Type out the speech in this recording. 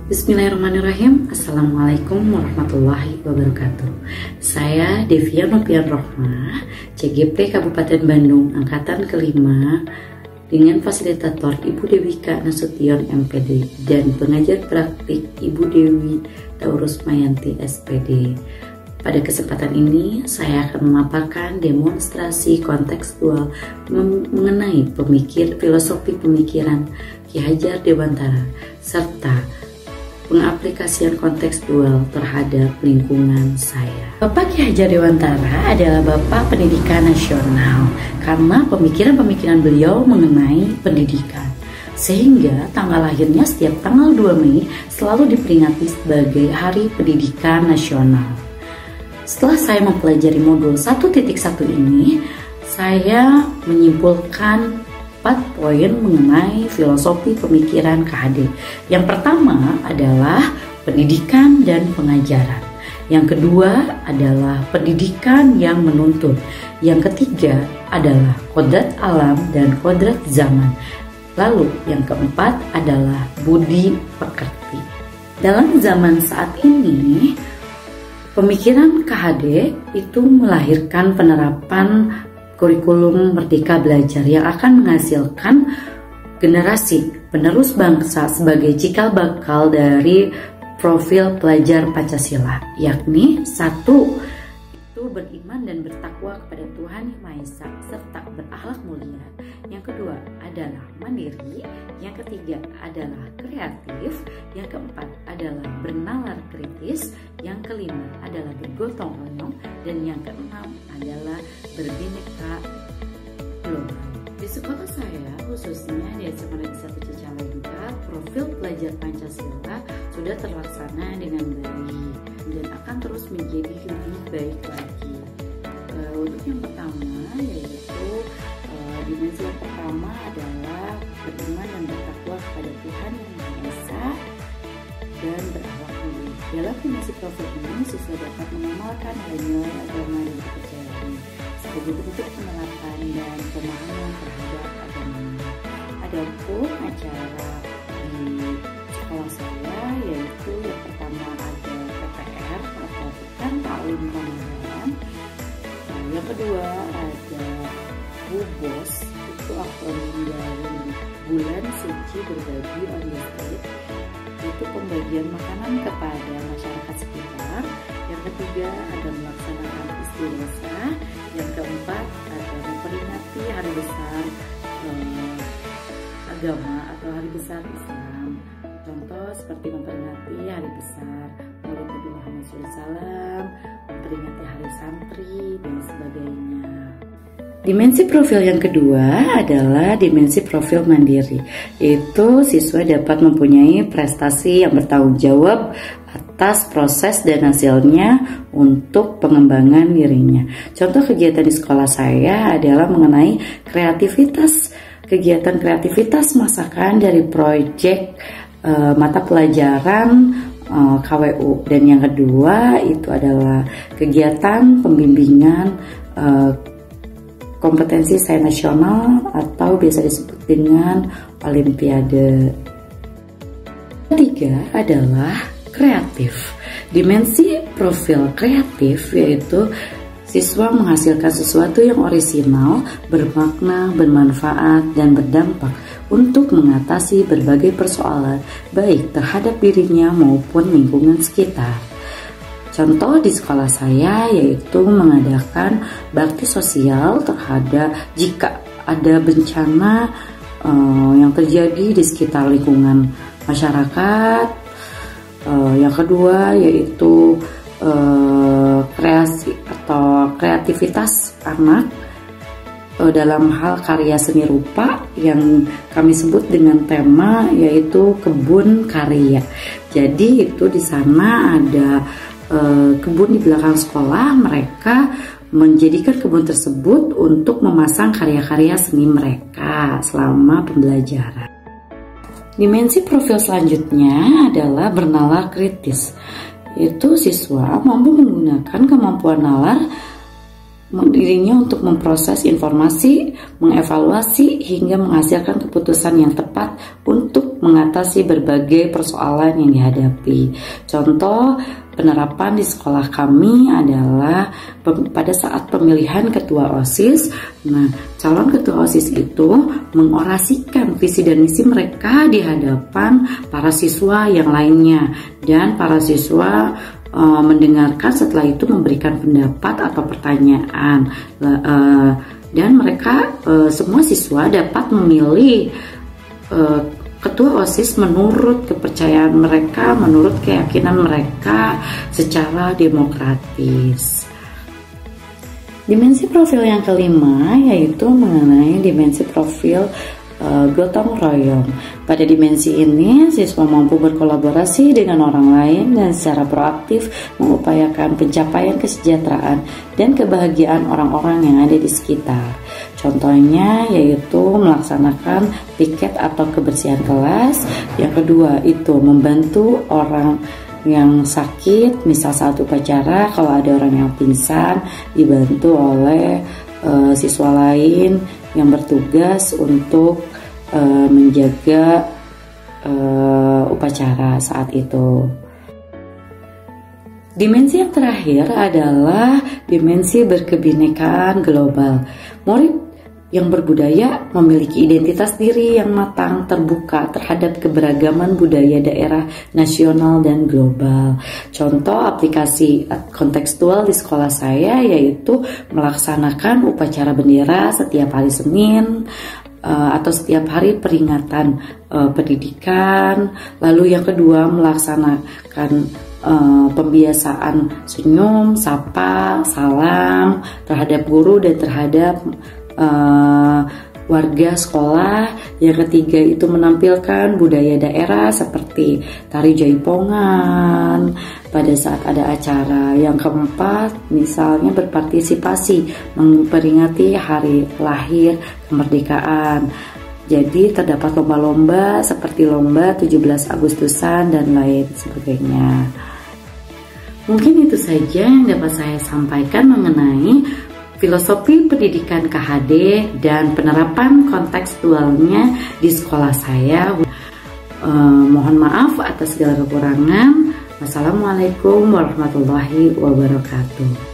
Bismillahirrahmanirrahim. Assalamualaikum warahmatullahi wabarakatuh. Saya Devia Nopian Rohmah, CGP Kabupaten Bandung, Angkatan kelima, dengan fasilitator Ibu Dewika Nasution MPD dan pengajar praktik Ibu Dewi Taurus Mayanti SPD. Pada kesempatan ini, saya akan memaparkan demonstrasi kontekstual mengenai filosofi pemikiran Ki Hajar Dewantara serta pengaplikasian kontekstual terhadap lingkungan saya. Bapak Ki Hajar Dewantara adalah Bapak Pendidikan Nasional karena pemikiran-pemikiran beliau mengenai pendidikan. Sehingga tanggal lahirnya setiap tanggal 2 Mei selalu diperingati sebagai Hari Pendidikan Nasional. Setelah saya mempelajari modul 1.1 ini, saya menyimpulkan 4 poin mengenai filosofi pemikiran KHD. Yang pertama adalah pendidikan dan pengajaran. Yang kedua adalah pendidikan yang menuntut. Yang ketiga adalah kodrat alam dan kodrat zaman. Lalu yang keempat adalah budi pekerti. Dalam zaman saat ini, pemikiran KHD itu melahirkan penerapan kurikulum Merdeka Belajar yang akan menghasilkan generasi penerus bangsa sebagai cikal bakal dari profil pelajar Pancasila, yakni 1. Beriman dan bertakwa kepada Tuhan Yang Maha Esa serta berakhlak mulia. Yang kedua adalah mandiri. Yang ketiga adalah kreatif. Yang keempat adalah bernalar kritis. Yang kelima adalah bergotong royong. Dan yang keenam adalah berbineka global. Di sekolah saya, khususnya di SMA Negeri 1 Cicalengka, profil pelajar Pancasila sudah terlaksana dengan baik dan akan terus menjadi lebih baik lagi. Untuk yang pertama yaitu dimensi yang pertama adalah beriman dan bertakwa kepada Tuhan Yang Maha Esa dan berakhlak mulia. Dalam dimensi profil ini, siswa dapat mengamalkan nilai-nilai agama dan kepercayaan sebagai bentuk penerapan dan pemahaman terhadap agamanya. Adapun acara di sekolah saya yaitu yang pertama ada PTR atau Pekan Ta'lim Ramadan. Yang kedua ada BUBOS, itu akronim dari Bulan Suci Berbagi on the Street, itu pembagian makanan kepada masyarakat sekitar. Yang ketiga ada melaksanakan istighosah. Yang keempat ada memperingati hari besar agama atau hari besar Islam. Contoh seperti memperingati hari besar Maulid Nabi Muhammad SAW, memperingati hari santri dan sebagainya. Dimensi profil yang kedua adalah dimensi profil mandiri, yaitu siswa dapat mempunyai prestasi yang bertanggung jawab atas proses dan hasilnya untuk pengembangan dirinya. Contoh kegiatan di sekolah saya adalah mengenai kreativitas, kegiatan kreativitas masakan dari proyek mata pelajaran KWU, dan yang kedua itu adalah kegiatan pembimbingan kompetensi sains nasional atau biasa disebut dengan Olimpiade. Ketiga adalah kreatif. Dimensi profil kreatif yaitu siswa menghasilkan sesuatu yang orisinal, bermakna, bermanfaat, dan berdampak untuk mengatasi berbagai persoalan baik terhadap dirinya maupun lingkungan sekitar. Contoh di sekolah saya yaitu mengadakan bakti sosial terhadap jika ada bencana yang terjadi di sekitar lingkungan masyarakat. Yang kedua yaitu kreasi atau kreativitas anak dalam hal karya seni rupa yang kami sebut dengan tema yaitu kebun karya. Jadi itu di sana ada kebun di belakang sekolah, mereka menjadikan kebun tersebut untuk memasang karya-karya seni mereka selama pembelajaran. Dimensi profil selanjutnya adalah bernalar kritis, yaitu siswa mampu menggunakan kemampuan nalar dirinya untuk memproses informasi, mengevaluasi, hingga menghasilkan keputusan yang tepat untuk mengatasi berbagai persoalan yang dihadapi. Contoh penerapan di sekolah kami adalah pada saat pemilihan ketua OSIS. Nah, calon ketua OSIS itu mengorasikan visi dan misi mereka di hadapan para siswa yang lainnya, dan para siswa mendengarkan, setelah itu memberikan pendapat atau pertanyaan, dan mereka semua siswa dapat memilih ketua OSIS menurut kepercayaan mereka, menurut keyakinan mereka secara demokratis. Dimensi profil yang kelima yaitu mengenai dimensi profil gotong royong. Pada dimensi ini, siswa mampu berkolaborasi dengan orang lain dan secara proaktif mengupayakan pencapaian kesejahteraan dan kebahagiaan orang-orang yang ada di sekitar. Contohnya yaitu melaksanakan piket atau kebersihan kelas. Yang kedua itu membantu orang yang sakit, misal saat upacara kalau ada orang yang pingsan dibantu oleh siswa lain yang bertugas untuk menjaga upacara saat itu. Dimensi yang terakhir adalah dimensi berkebinekaan global. Murid yang berbudaya memiliki identitas diri yang matang, terbuka terhadap keberagaman budaya daerah nasional dan global. Contoh aplikasi kontekstual di sekolah saya yaitu melaksanakan upacara bendera setiap hari Senin atau setiap hari peringatan pendidikan. Lalu yang kedua melaksanakan pembiasaan senyum, sapa, salam terhadap guru dan terhadap warga sekolah. Yang ketiga itu menampilkan budaya daerah seperti tari jaipongan pada saat ada acara. Yang keempat misalnya berpartisipasi memperingati hari lahir kemerdekaan. Jadi terdapat lomba-lomba seperti lomba 17 Agustusan dan lain sebagainya. Mungkin itu saja yang dapat saya sampaikan mengenai filosofi pendidikan KHD dan penerapan kontekstualnya di sekolah saya. Mohon maaf atas segala kekurangan. Wassalamualaikum warahmatullahi wabarakatuh.